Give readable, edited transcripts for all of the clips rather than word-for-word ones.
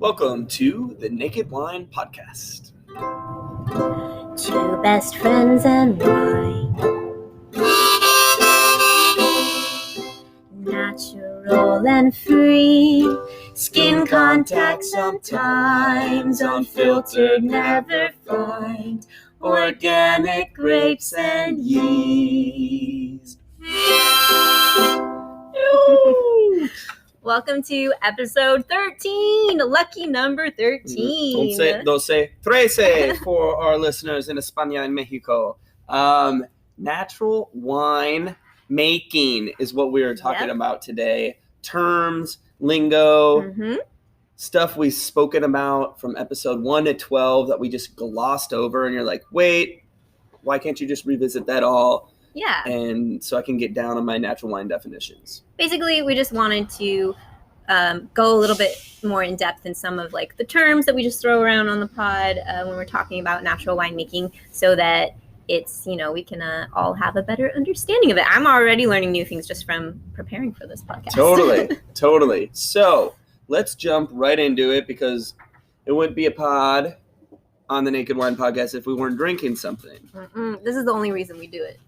Welcome to the Naked Wine Podcast. Two best friends and wine. Natural and free. Skin contact sometimes. Unfiltered, never find. Organic grapes and yeast. Welcome to episode 13, lucky number 13. Don't say 13 for our listeners in España and Mexico. Natural wine making is what we are talking about today. Terms, lingo, stuff we've spoken about from episode 1 to 12 that we just glossed over, and you're like, wait, why can't you just revisit that all? Yeah. And so I can get down on my natural wine definitions. Basically, we just wanted to go a little bit more in depth in some of like the terms that we just throw around on the pod when we're talking about natural winemaking, so that it's, we can all have a better understanding of it. I'm already learning new things just from preparing for this podcast. Totally. So let's jump right into it, because it wouldn't be a pod on the Naked Wine Podcast if we weren't drinking something. This is the only reason we do it.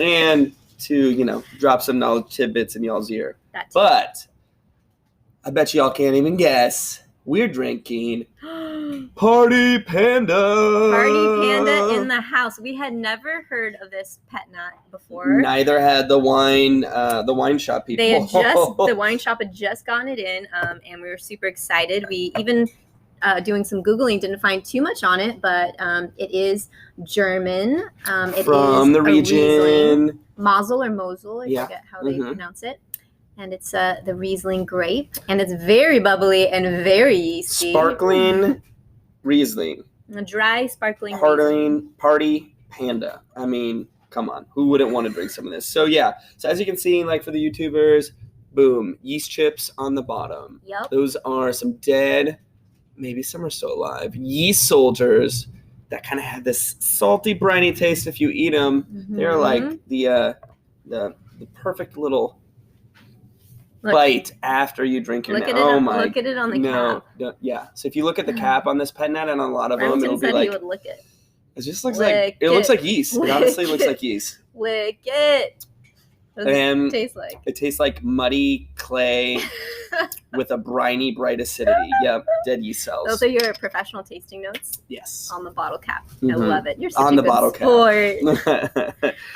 And to, drop some knowledge tidbits in y'all's ear. But I bet y'all can't even guess. We're drinking Party Panda. Party Panda in the house. We had never heard of this pet nut before. Neither had the wine shop people. The wine shop had just gotten it in, and we were super excited. We even, doing some Googling, didn't find too much on it, but it is German. It from is the region. Riesling. Mosel or Mosel, I forget how they pronounce it. And it's the Riesling grape, and it's very bubbly and very yeasty. Sparkling Riesling. A dry, sparkling Riesling. Party Panda. I mean, come on. Who wouldn't want to drink some of this? So, yeah. So, as you can see, like for the YouTubers, boom, yeast chips on the bottom. Yep. Those are some dead, maybe some are still alive, yeast soldiers that kind of have this salty, briny taste if you eat them. They're like the perfect little bite after you drink your Look at it on the cap. Yeah. So if you look at the cap on this pet nut and on a lot of them, it'll be like... He would lick it. It just looks like... It looks like yeast. It honestly looks like yeast. Lick it. What does it taste like? It tastes like muddy clay with a briny, bright acidity. Yep, dead yeast cells. Those are your professional tasting notes? Yes. On the bottle cap. I love it. You're such on a the bottle sport. Cap.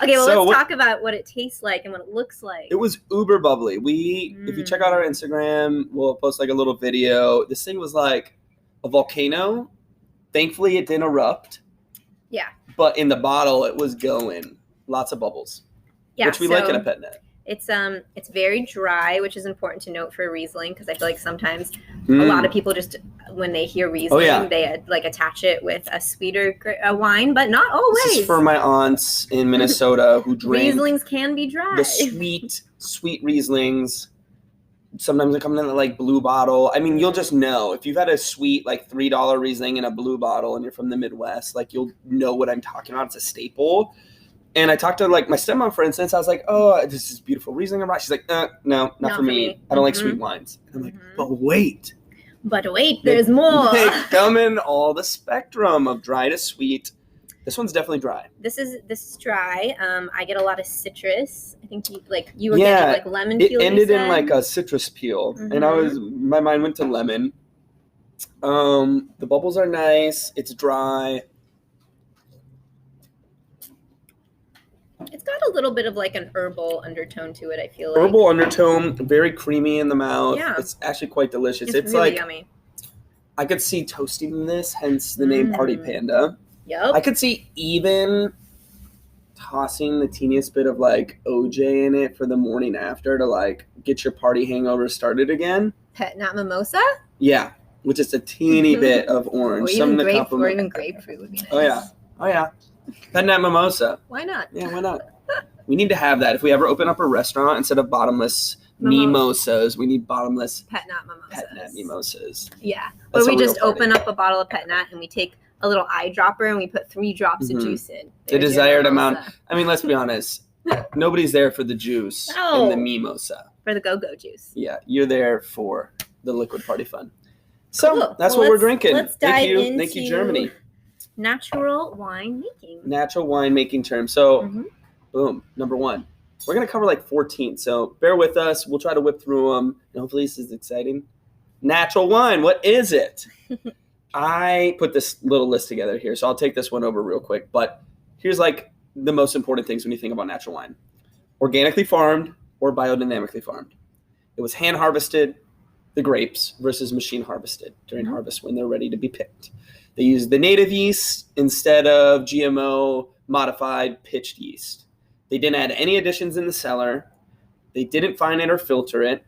Okay, well, let's talk about what it tastes like and what it looks like. It was uber bubbly. If you check out our Instagram, we'll post like a little video. This thing was like a volcano. Thankfully, it didn't erupt. Yeah. But in the bottle, it was going. Lots of bubbles. Yeah, which we like in a pet nut. It's very dry, which is important to note for Riesling, because I feel like sometimes a lot of people just, when they hear Riesling, they like attach it with a sweeter wine, but not always. This is for my aunts in Minnesota who drink. Rieslings can be dry. The sweet Rieslings. Sometimes they come in like blue bottle. I mean, you'll just know. If you've had a sweet like $3 Riesling in a blue bottle and you're from the Midwest, like you'll know what I'm talking about. It's a staple. And I talked to like my stepmom, for instance. I was like, "Oh, this is beautiful Riesling." She's like, "No, not for me. I don't like sweet wines." And I'm like, "But wait, there's more." They come in all the spectrum of dry to sweet. This one's definitely dry. This is dry. I get a lot of citrus. I think you were getting like lemon peel. It ended in like a citrus peel, and my mind went to lemon. The bubbles are nice. It's dry. It's got a little bit of like an herbal undertone to it, I feel like. Herbal undertone, very creamy in the mouth. Yeah. It's actually quite delicious. It's really yummy. I could see toasting this, hence the name Party Panda. Yep. I could see even tossing the teeniest bit of like OJ in it for the morning after to like get your party hangover started again. Pet nut mimosa? Yeah, with just a teeny bit of orange. Or even grapefruit would be nice. Oh yeah. Pet nut mimosa. Why not? Yeah, why not? We need to have that. If we ever open up a restaurant, instead of bottomless mimosas, we need bottomless pet nut mimosas. Yeah. Or we just open up a bottle of pet nut and we take a little eyedropper and we put 3 drops of juice in. The desired amount. I mean, let's be honest. Nobody's there for the juice in the mimosa. For the go-go juice. Yeah, you're there for the liquid party fun. So Cool. that's Well, what we're drinking. Let's dive into Thank you, Germany. Natural winemaking. Natural winemaking terms. So, boom, number one. We're going to cover like 14, so bear with us. We'll try to whip through them, and hopefully this is exciting. Natural wine, what is it? I put this little list together here, so I'll take this one over real quick. But here's like the most important things when you think about natural wine. Organically farmed or biodynamically farmed. It was hand harvested, the grapes, versus machine harvested during harvest when they're ready to be picked. They used the native yeast instead of GMO modified pitched yeast. They didn't add any additions in the cellar. They didn't fine it or filter it.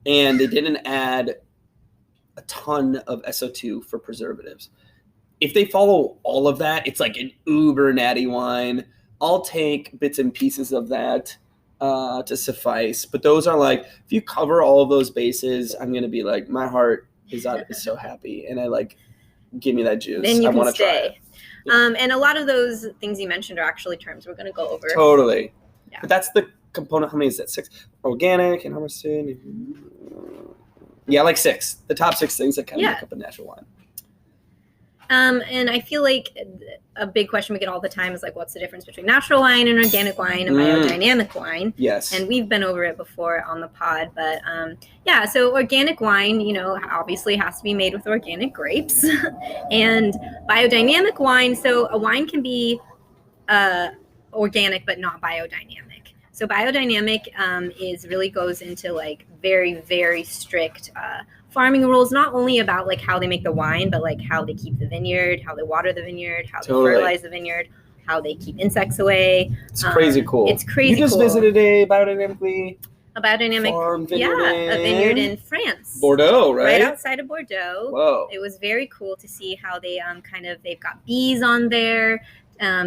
And they didn't add a ton of SO2 for preservatives. If they follow all of that, it's like an uber natty wine. I'll take bits and pieces of that to suffice. But those are like, if you cover all of those bases, I'm going to be like, my heart is so happy. And I like, give me that juice. Then you I want can to try stay. it. Yeah. And a lot of those things you mentioned are actually terms we're going to go over. Totally. Yeah. But that's the component. How many is that? 6? Organic and harvested. Yeah, like 6. The top 6 things that kind of make up a natural wine. And I feel like a big question we get all the time is like, what's the difference between natural wine and organic wine and biodynamic wine? Yes. And we've been over it before on the pod, but so organic wine, obviously has to be made with organic grapes. And biodynamic wine, so a wine can be organic but not biodynamic. So biodynamic really goes into like very, very strict farming rules, not only about like how they make the wine, but like how they keep the vineyard, how they water the vineyard, how they fertilize the vineyard, how they keep insects away. It's crazy cool. It's crazy cool. You just visited a biodynamic farm vineyard a vineyard in France. Bordeaux, right? Right outside of Bordeaux. Whoa. It was very cool to see how they they've got bees on there.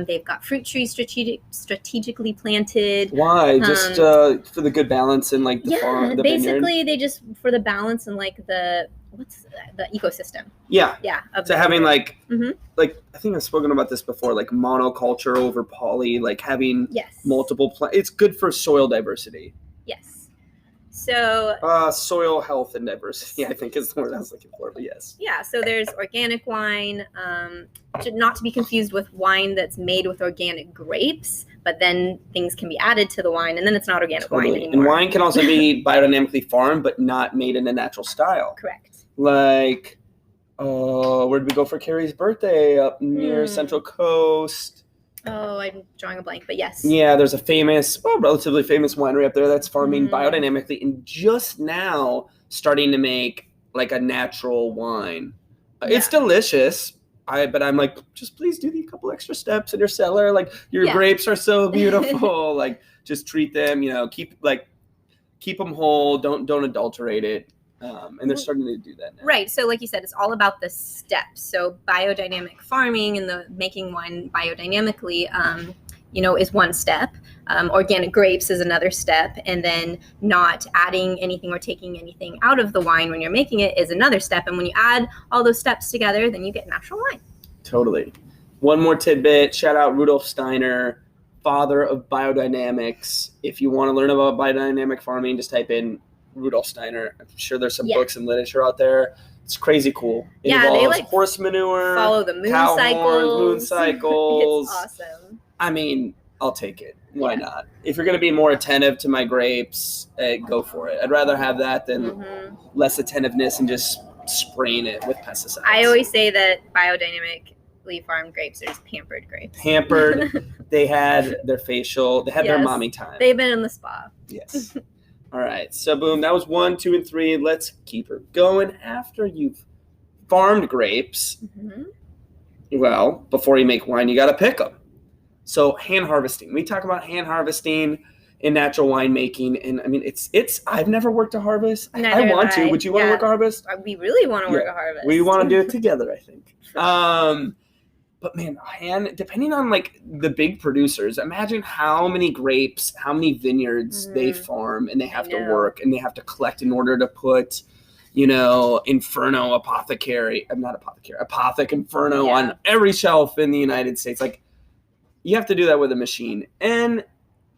They've got fruit trees strategically planted. Why? Just for the good balance and like the farm, the basically vineyard? They just for the balance and like the ecosystem. Yeah. So having like I think I've spoken about this before, like monoculture over poly, like having multiple plants. It's good for soil diversity. Yes. So soil health and diversity, I think is the word I was looking for, but yes. Yeah, so there's organic wine, not to be confused with wine that's made with organic grapes, but then things can be added to the wine, and then it's not organic wine anymore. And wine can also be biodynamically farmed, but not made in a natural style. Correct. Like, where did we go for Carrie's birthday? Up near Central Coast. Oh, I'm drawing a blank, but yes. Yeah, there's a relatively famous winery up there that's farming biodynamically and just now starting to make like a natural wine. It's delicious, but I'm like, just please do the couple extra steps in your cellar. Like your grapes are so beautiful. Like just treat them, keep them whole. Don't adulterate it. And they're starting to do that now. Right. So like you said, it's all about the steps. So biodynamic farming and the making wine biodynamically, is one step. Organic grapes is another step. And then not adding anything or taking anything out of the wine when you're making it is another step. And when you add all those steps together, then you get natural wine. Totally. One more tidbit. Shout out Rudolf Steiner, father of biodynamics. If you want to learn about biodynamic farming, just type in Rudolf Steiner. I'm sure there's some books and literature out there. It's crazy cool. It involves they like horse manure, follow the moon cycles. It's awesome. I mean, I'll take it. Why not? If you're going to be more attentive to my grapes, go for it. I'd rather have that than less attentiveness and just spraying it with pesticides. I always say that biodynamically farmed grapes are just pampered grapes. Pampered. They had their facial. They had their mommy time. They've been in the spa. Yes. All right, so boom, that was 1, 2, and 3. Let's keep her going. After you've farmed grapes, well, before you make wine, you got to pick them. So hand harvesting. We talk about hand harvesting in natural winemaking, and I mean, it's. I've never worked a harvest. I want to. Would you want to work a harvest? We really want to work a harvest. We want to do it together, I think. But man, depending on like the big producers, imagine how many grapes, how many vineyards they farm and they have to work and they have to collect in order to put, Apothic Inferno on every shelf in the United States. Like you have to do that with a machine. And,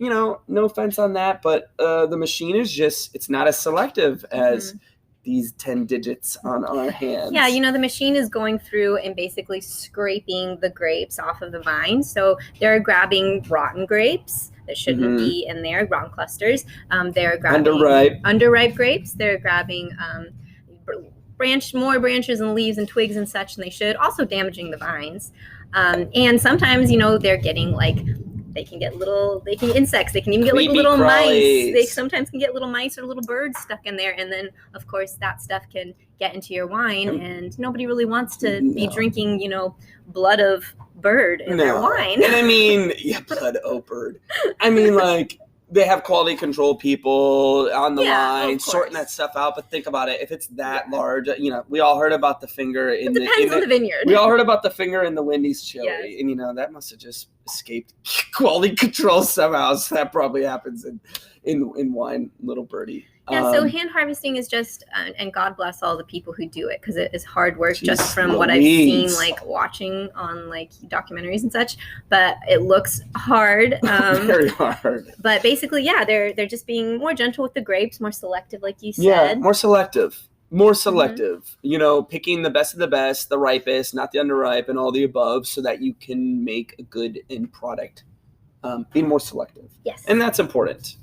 no offense on that, but the machine is it's not as selective as these 10 digits on our hands? Yeah, the machine is going through and basically scraping the grapes off of the vine. So they're grabbing rotten grapes that shouldn't be in there, wrong clusters. They're grabbing underripe grapes. They're grabbing more branches and leaves and twigs and such than they should, also damaging the vines. And sometimes, they're getting they can get insects. They can even get little mice. They sometimes can get little mice or little birds stuck in there. And then, of course, that stuff can get into your wine. And nobody really wants to be drinking, blood of bird in their wine. And I mean, blood of bird. I mean, they have quality control people on the line sorting that stuff out. But think about it. If it's that large, we all heard about the finger in the vineyard. We all heard about the finger in the Wendy's chili. Yes. And, that must have just escaped quality control somehow. So that probably happens in wine, little birdie. Yeah, so hand harvesting is just, and God bless all the people who do it, because it is hard work just from what I've seen, watching on documentaries and such. But it looks hard. Very hard. But basically, they're just being more gentle with the grapes, more selective, like you said. Yeah, more selective. Picking the best of the best, the ripest, not the underripe, and all the above, so that you can make a good end product. Being more selective. Yes. And that's important.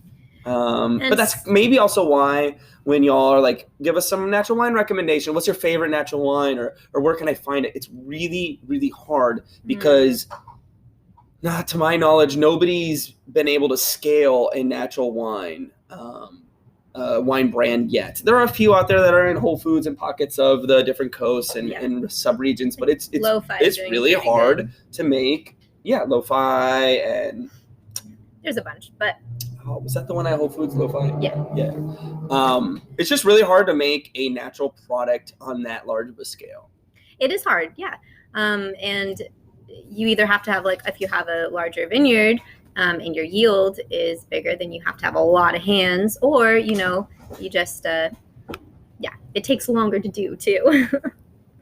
But that's maybe also why when y'all are give us some natural wine recommendation. What's your favorite natural wine, or where can I find it? It's really, really hard because, not to my knowledge, nobody's been able to scale a natural wine wine brand yet. There are a few out there that are in Whole Foods and pockets of the different coasts and subregions, but it's really hard to make. Yeah, lo-fi and there's a bunch, but. Oh, was that the one at Whole Foods, lo-fi? Yeah. It's just really hard to make a natural product on that large of a scale. It is hard, yeah. And you either have to have if you have a larger vineyard and your yield is bigger, then you have to have a lot of hands, or you just it takes longer to do too.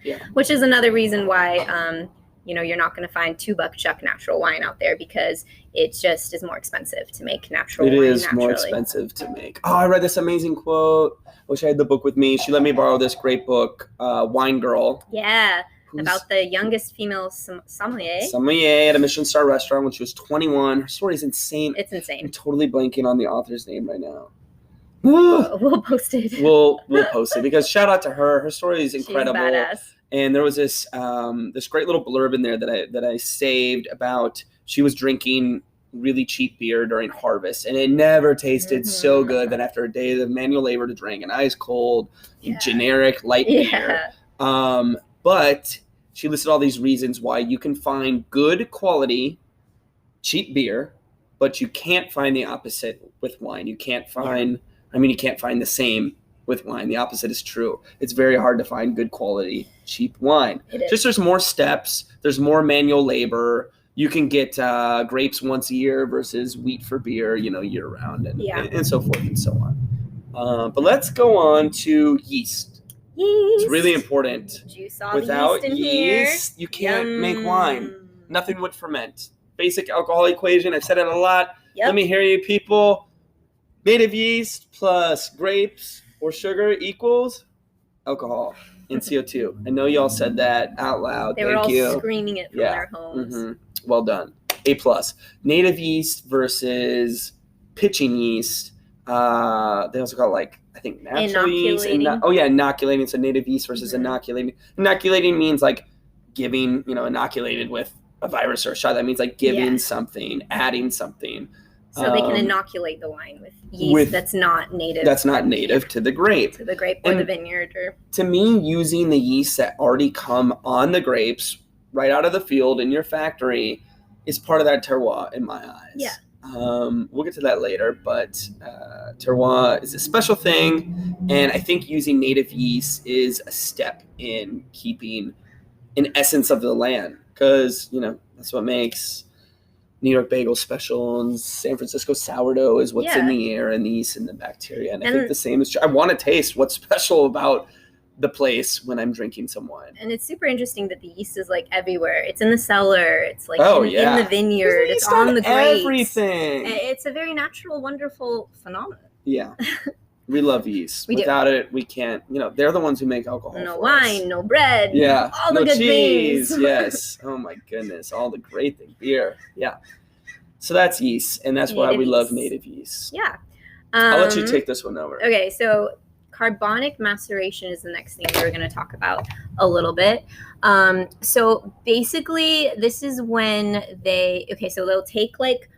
Yeah. Which is another reason why you're not going to find $2 Chuck natural wine out there, because it just is more expensive to make natural wine. It is more expensive to make. Oh, I read this amazing quote. Wish I had the book with me. She let me borrow this great book, Wine Girl. Yeah, about the youngest female sommelier. Sommelier at a Michelin star restaurant when she was 21. Her story is insane. It's insane. I'm totally blanking on the author's name right now. We'll post it. We'll post it, because shout out to her. Her story is incredible. She's badass. And there was this great little blurb in there that I saved about she was drinking really cheap beer during harvest, and it never tasted so good that after a day of manual labor to drink an ice cold, generic light beer. But she listed all these reasons why you can find good quality cheap beer, but you can't find the opposite with wine. You can't find the same with wine. The opposite is true. It's very hard to find good quality, cheap wine. There's more steps. There's more manual labor. You can get grapes once a year versus wheat for beer, year round, and so forth and so on. But let's go on to yeast. It's really important. You saw Without the yeast in yeast, here. You can't make wine. Nothing would ferment. Basic alcohol equation. I've said it a lot. Yep. Let me hear you, people. Native yeast plus grapes or sugar equals alcohol and CO2. I know y'all said that out loud. They were all screaming it from their homes. Mm-hmm. Well done. A+. Native yeast versus pitching yeast. They also call it I think natural yeast. Inoculating. So native yeast versus inoculating. Inoculating means giving, inoculated with a virus or a shot. That means giving something, adding something. So they can inoculate the wine with yeast that's not native. That's not native to the grape. To the grape or the vineyard. To me, using the yeast that already come on the grapes right out of the field in your factory is part of that terroir in my eyes. Yeah. We'll get to that later, but terroir is a special thing, and I think using native yeast is a step in keeping an essence of the land, because, that's what makes New York bagel special and San Francisco sourdough is what's in the air and the yeast and the bacteria. And I think the same is true. I want to taste what's special about the place when I'm drinking some wine. And it's super interesting that the yeast is everywhere. It's in the cellar. It's in the vineyard. It's on the grapes. Everything. It's a very natural, wonderful phenomenon. Yeah. We love yeast. Without it, we can't. They're the ones who make alcohol. No for wine, us. no bread. Yeah, all the good cheese. things. Yes. Oh my goodness, all the great things. Beer. Yeah. So that's yeast, and that's why we love native yeast. Yeah. I'll let you take this one over. Okay, so carbonic maceration is the next thing we're going to talk about a little bit. So basically, this is when so they'll take like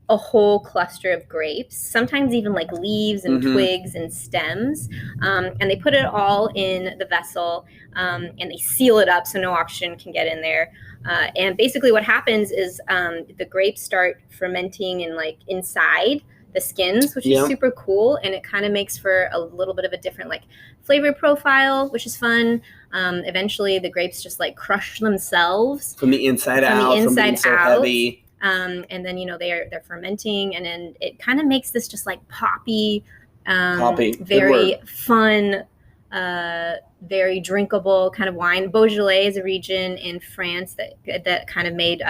a whole cluster of grapes, sometimes even like leaves and twigs and stems, and they put it all in the vessel, and they seal it up so no oxygen can get in there. And basically what happens is the grapes start fermenting and like inside the skins, which is super cool, and it kind of makes for a little bit of a different like flavor profile, which is fun. Eventually the grapes just like crush themselves from the inside out, from being so heavy. And then they're fermenting, and then it kind of makes this just like poppy, very fun, very drinkable kind of wine. Beaujolais is a region in France that kind of made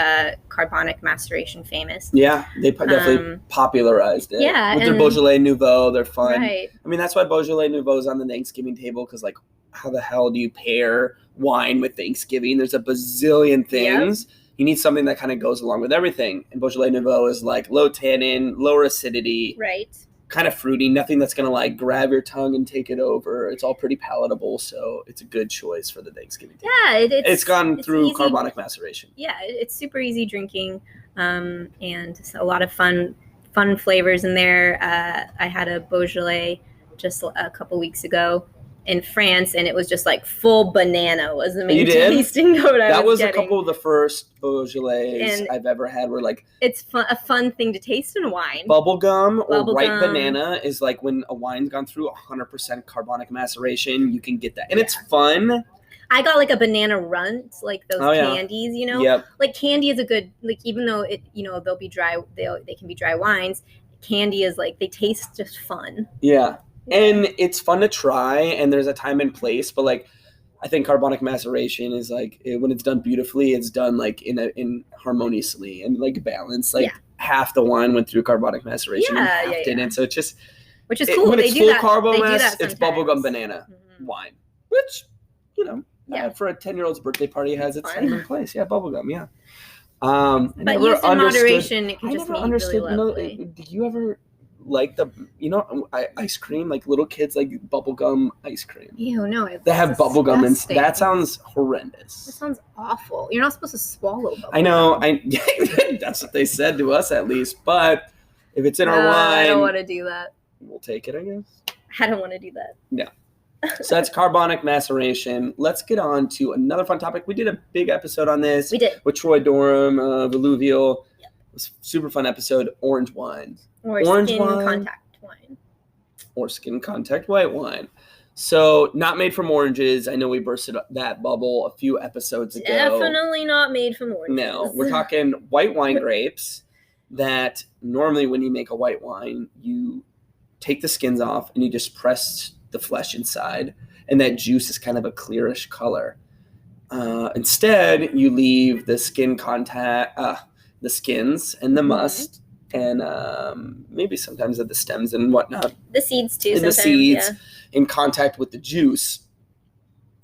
carbonic maceration famous. Yeah, they definitely popularized it. Yeah, with their Beaujolais Nouveau, they're fun. Right. I mean, that's why Beaujolais Nouveau is on the Thanksgiving table, because like, how the hell do you pair wine with Thanksgiving? There's a bazillion things. Yep. You need something that kind of goes along with everything. And Beaujolais Nouveau is like low tannin, lower acidity. Right. Kind of fruity, nothing that's going to like grab your tongue and take it over. It's all pretty palatable, so it's a good choice for the Thanksgiving table. Yeah, it's gone through easy. Carbonic maceration. Yeah, it's super easy drinking, and a lot of fun flavors in there. I had a Beaujolais just a couple weeks ago in France, and it was just like full banana was the main tasting note that was getting. A couple of the first Beaujolais I've ever had where like it's a fun thing to taste in wine. Bubblegum or ripe banana is like when a wine's gone through 100% carbonic maceration, you can get that. And it's fun. I got like a banana runt, like those candies, Yep. Like candy is a good, like even though it, they'll be dry, they can be dry wines. Candy is like, they taste just fun. Yeah. And it's fun to try, and there's a time and place, but like I think carbonic maceration is like when it's done beautifully, it's done like in harmoniously and like balanced. Like half the wine went through carbonic maceration and half didn't. So it's just which is cool. When they it's do full carbo it's bubblegum banana wine, which for a 10-year-old's birthday party has its time and place. Yeah, bubblegum. Yeah. But used in moderation, it can just be really lovely. Did you ever like the ice cream, like little kids like bubblegum ice cream? Ew, no. They have bubblegum, and that sounds horrendous. That sounds awful. You're not supposed to swallow bubblegum. I know. That's what they said to us at least. But if it's in our wine, I don't want to do that. We'll take it, I guess. I don't want to do that. Yeah. So that's carbonic maceration. Let's get on to another fun topic. We did a big episode on this. We did. With Troy Durham, Veluvial. Yep. It was a super fun episode. Orange wines. Or skin contact wine. Or skin contact white wine. So not made from oranges. I know we bursted that bubble a few episodes ago. Definitely not made from oranges. No, we're talking white wine grapes that normally when you make a white wine, you take the skins off and you just press the flesh inside, and that juice is kind of a clearish color. Instead, you leave the skin contact, the skins and the must, and maybe sometimes of the stems and whatnot. The seeds too. And the seeds in contact with the juice.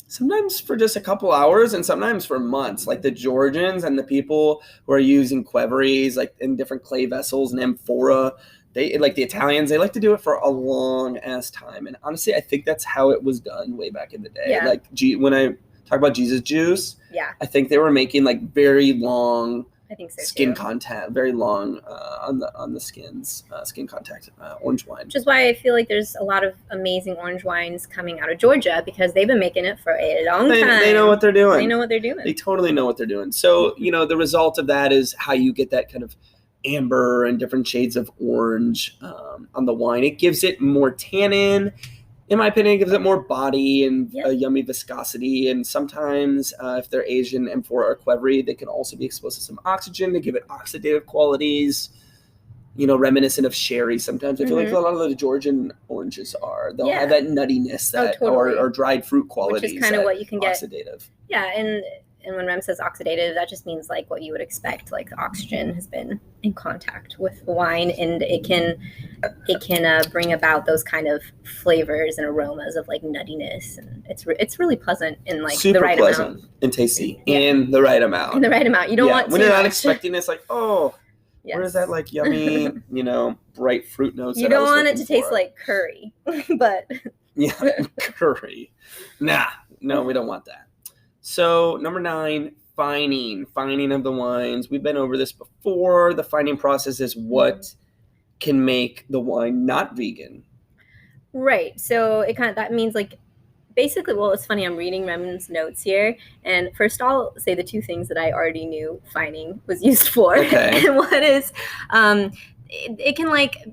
Sometimes for just a couple hours, and sometimes for months. Like the Georgians and the people who are using qvevris, like in different clay vessels and amphora. They like the Italians. They like to do it for a long ass time. And honestly, I think that's how it was done way back in the day. Yeah. Like when I talk about Jesus juice, I think they were making like very long. I think so skin too. contact, very long on the skins, skin contact orange wine. Which is why I feel like there's a lot of amazing orange wines coming out of Georgia, because they've been making it for a long time. They know what they're doing. They know what they're doing. They totally know what they're doing. So, the result of that is how you get that kind of amber and different shades of orange on the wine. It gives it more tannin. In my opinion, it gives it more body and a yummy viscosity. And sometimes if they're Asian amphora or qvevri, they can also be exposed to some oxygen to give it oxidative qualities, reminiscent of sherry sometimes. I feel like a lot of the Georgian oranges are. They'll have that nuttiness or dried fruit qualities. Which is kind of what you can get. Oxidative. Yeah, and and when Rem says oxidative, that just means like what you would expect, like the oxygen has been in contact with the wine, and it can bring about those kind of flavors and aromas of like nuttiness, and it's really pleasant in like super the right pleasant amount and tasty in the right amount. In the right amount. You don't want when too you're not much. expecting this, like where's that like yummy, bright fruit notes? You don't want it to taste like curry, but curry. No, we don't want that. So number 9, fining of the wines. We've been over this before. The fining process is what can make the wine not vegan. Right. So that means like basically, well, it's funny. I'm reading Rem's notes here, and first I'll say the 2 things that I already knew fining was used for. Okay. And one is, it can like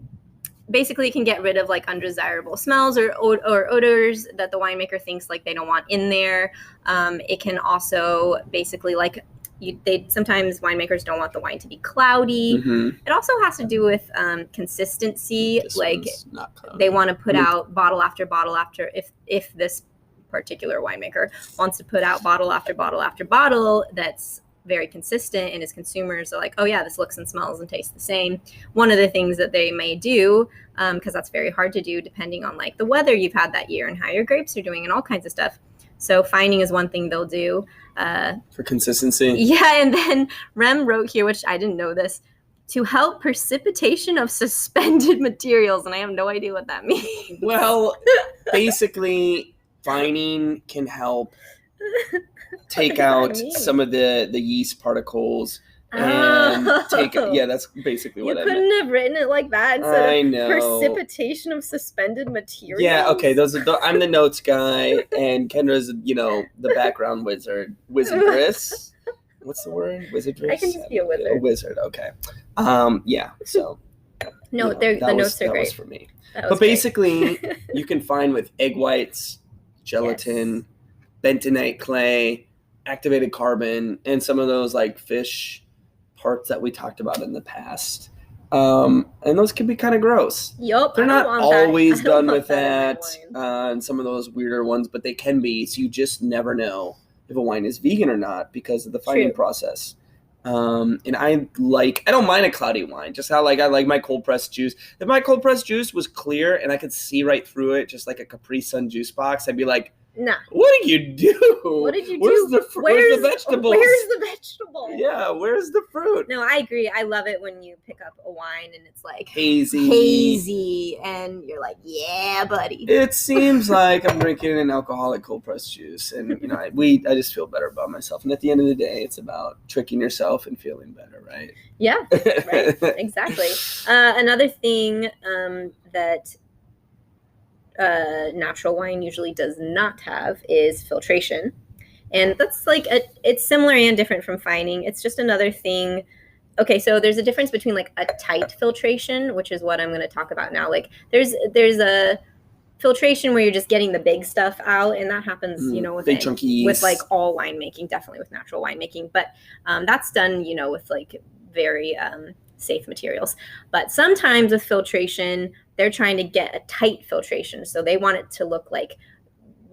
basically it can get rid of like undesirable smells or odors that the winemaker thinks like they don't want in there. It can also basically like sometimes winemakers don't want the wine to be cloudy. Mm-hmm. It also has to do with consistency. This like not they want to put out bottle after bottle after if this particular winemaker wants to put out bottle after bottle after bottle that's very consistent, and as consumers are like, oh yeah, this looks and smells and tastes the same. One of the things that they may do, because that's very hard to do depending on like the weather you've had that year and how your grapes are doing and all kinds of stuff. So fining is one thing they'll do. For consistency? Yeah, and then Rem wrote here, which I didn't know this, to help precipitation of suspended materials, and I have no idea what that means. Well, basically, fining can help take out some of the yeast particles and that's basically what I meant. You couldn't have written it like that instead of precipitation of suspended materials. Yeah, okay, I'm the notes guy, and Kendra's, the background wizardress. What's the word? Wizardress? I can just be a wizard. A wizard, okay. So. No, the notes are great. That was for me. But basically, you can find with egg whites, gelatin, bentonite clay, activated carbon, and some of those like fish parts that we talked about in the past. And those can be kind of gross. Yup. They're not always done with that, and some of those weirder ones, but they can be. So you just never know if a wine is vegan or not because of the fining process. And I don't mind a cloudy wine, just how I like my cold pressed juice. If my cold pressed juice was clear and I could see right through it, just like a Capri Sun juice box, I'd be like, nah. What did you do? What did you do? Where's the vegetables? Where's the vegetable? Yeah, where's the fruit? No, I agree. I love it when you pick up a wine and it's like hazy, and you're like, yeah, buddy. It seems like I'm drinking an alcoholic cold pressed juice, and I just feel better about myself. And at the end of the day, it's about tricking yourself and feeling better, right? Yeah, right. Exactly. Another thing that natural wine usually does not have is filtration, and that's like it's similar and different from fining. It's just another thing. Okay, so there's a difference between like a tight filtration, which is what I'm going to talk about now. Like there's a filtration where you're just getting the big stuff out, and that happens with big chunky yeast. With like all winemaking, definitely with natural winemaking, but that's done with like very safe materials. But sometimes with filtration, they're trying to get a tight filtration. So they want it to look like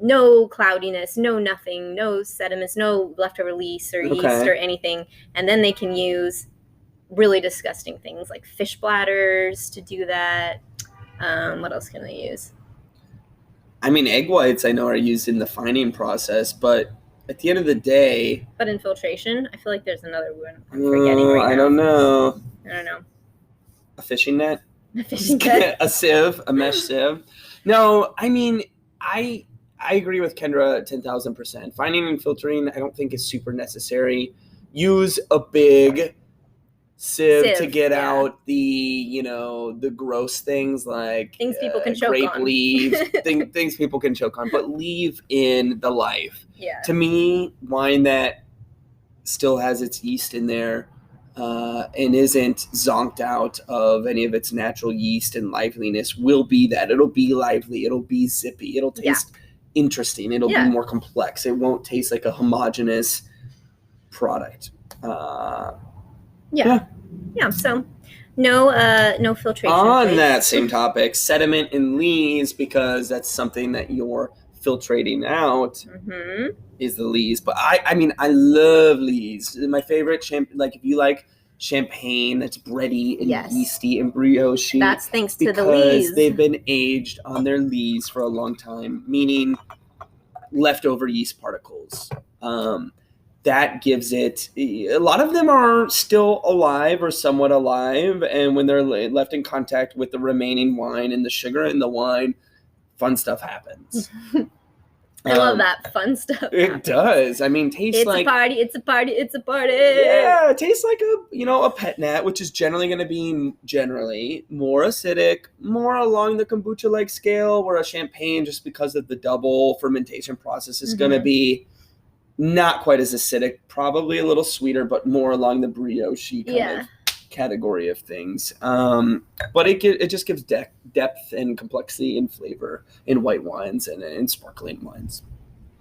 no cloudiness, no nothing, no sediments, no leftover yeast or yeast or anything. And then they can use really disgusting things like fish bladders to do that. What else can they use? I mean, egg whites I know are used in the fining process, but at the end of the day... But in filtration, I feel like there's another one I'm forgetting right now. I don't know. A fishing net? A fishing net? A mesh sieve? No, I mean, I agree with Kendra 10,000%. Fining and filtering I don't think is super necessary. Use a big sieve to get out the gross things like things people can choke grape on. leaves, things people can choke on, but leave in the life. Yeah. To me, wine that still has its yeast in there and isn't zonked out of any of its natural yeast and liveliness will be that. It'll be lively. It'll be zippy. It'll taste interesting. It'll be more complex. It won't taste like a homogeneous product. So no filtration. On that same topic, sediment and lees, because that's something that your filtrating out is the lees. But I mean, I love lees. My favorite like if you like champagne that's bready and yeasty and brioche. That's thanks to the lees. lees. Because they've been aged on their lees for a long time, meaning leftover yeast particles. That gives it, a lot of them are still alive or somewhat alive, and when they're left in contact with the remaining wine and the sugar in the wine, fun stuff happens. I love that fun stuff. It does. I mean, tastes like... It's a party. Yeah, it tastes like a pet nat, which is generally going to be more acidic, more along the kombucha-like scale, where a champagne, just because of the double fermentation process, is going to be not quite as acidic, probably a little sweeter, but more along the brioche kind of category of things. But it just gives depth and complexity and flavor in white wines and in sparkling wines.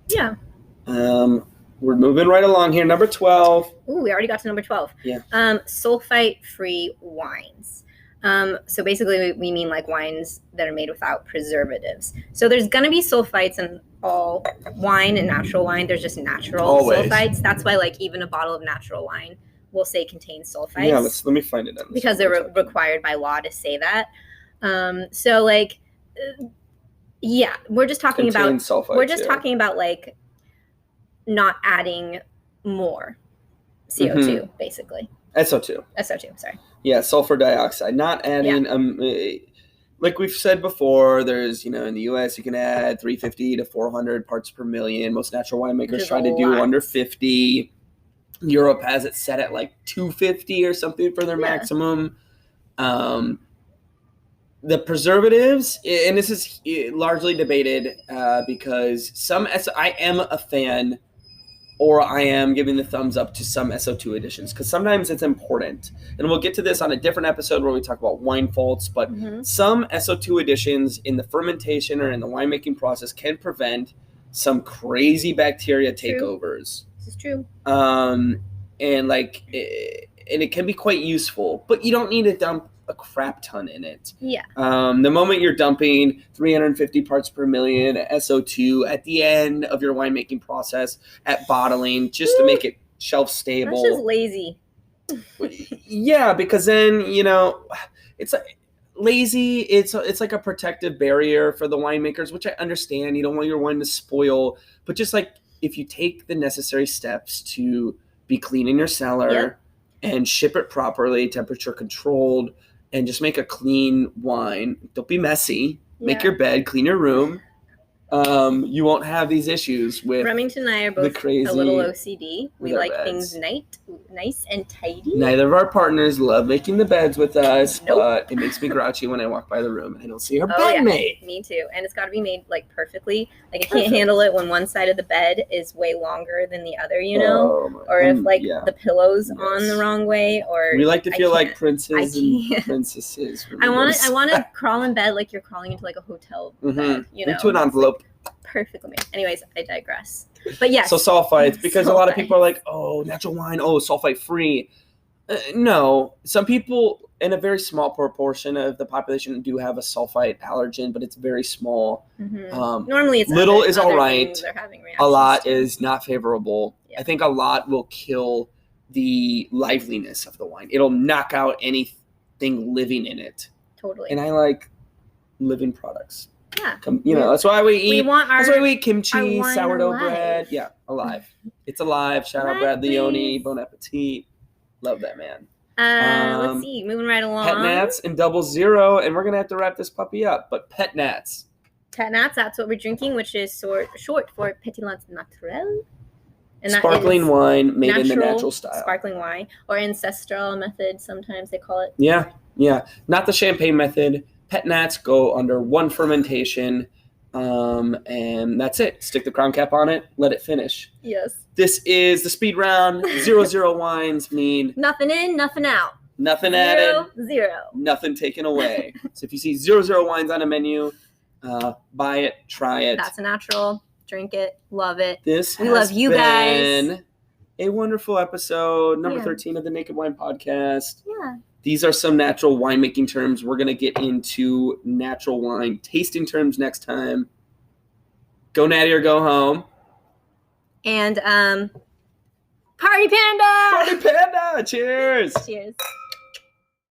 Yeah. We're moving right along here. Number 12. Ooh, we already got to number 12. Yeah. Sulfite-free wines. So basically we mean like wines that are made without preservatives. So there's going to be sulfites in all wine and natural wine. There's just natural sulfites. That's why like even a bottle of natural wine will say contains sulfites. Yeah, let me find it. Because they're required by law to say that. So like, we're just talking about sulfites, talking about like not adding more CO2 basically. SO2, sorry. Yeah, sulfur dioxide. Not adding like we've said before, there's, in the US you can add 350 to 400 parts per million. Most natural winemakers try to do under 50. Europe has it set at like 250 or something for their maximum. The preservatives, and this is largely debated because I am a fan, or I am giving the thumbs up to some SO2 additions, because sometimes it's important. And we'll get to this on a different episode where we talk about wine faults, but some SO2 additions in the fermentation or in the winemaking process can prevent some crazy bacteria takeovers. This is true. And it can be quite useful, but you don't need to dump a crap ton in it. Yeah. The moment you're dumping 350 parts per million SO2 at the end of your winemaking process at bottling, just to make it shelf stable. That's just lazy. Yeah, because then, it's like lazy. It's like a protective barrier for the winemakers, which I understand. You don't want your wine to spoil, but just like if you take the necessary steps to be clean in your cellar and ship it properly, temperature controlled, and just make a clean wine. Don't be messy. Make your bed, clean your room. You won't have these issues with Remington and I are both a little OCD. We like things nice and tidy. Neither of our partners love making the beds with us, but it makes me grouchy when I walk by the room and I don't see her bedmate. Me too. And it's got to be made like perfectly. Like I can't handle it when one side of the bed is way longer than the other, or if the pillow's on the wrong way, or we like to feel like princes and princesses. I want to crawl in bed like you're crawling into like a hotel bed, into an envelope. Perfectly made. Anyways, I digress. But yes. So sulfites, because a lot of people are like, oh, natural wine, sulfite free. No, some people in a very small proportion of the population do have a sulfite allergen, but it's very small. Normally it's little is all right. A lot is not favorable. Yeah. I think a lot will kill the liveliness of the wine. It'll knock out anything living in it. Totally. And I like living products. Yeah. That's why we eat. That's why we eat kimchi, sourdough bread. Yeah, alive. It's alive. Shout out Brad Leone. Bon appetit. Love that man. Let's see. Moving right along. Pet Nats and Double Zero, and we're gonna have to wrap this puppy up. But Pet Nats. Pet Nats. That's what we're drinking, which is short for Petit Nats Naturel. And sparkling wine made in the natural style. Sparkling wine, or ancestral method. Sometimes they call it. Yeah. Not the champagne method. Pet Nats go under one fermentation, and that's it. Stick the crown cap on it, let it finish. Yes. This is the speed round. 0 wines mean nothing in, nothing out. Nothing added. 0. Nothing taken away. So if you see 0 wines on a menu, buy it, try it. That's a natural. Drink it, love it. We love you guys. A wonderful episode, number 13 of the Naked Wine Podcast. Yeah. These are some natural winemaking terms. We're going to get into natural wine tasting terms next time. Go Natty or go home. And Party Panda! Party Panda! Cheers! Cheers.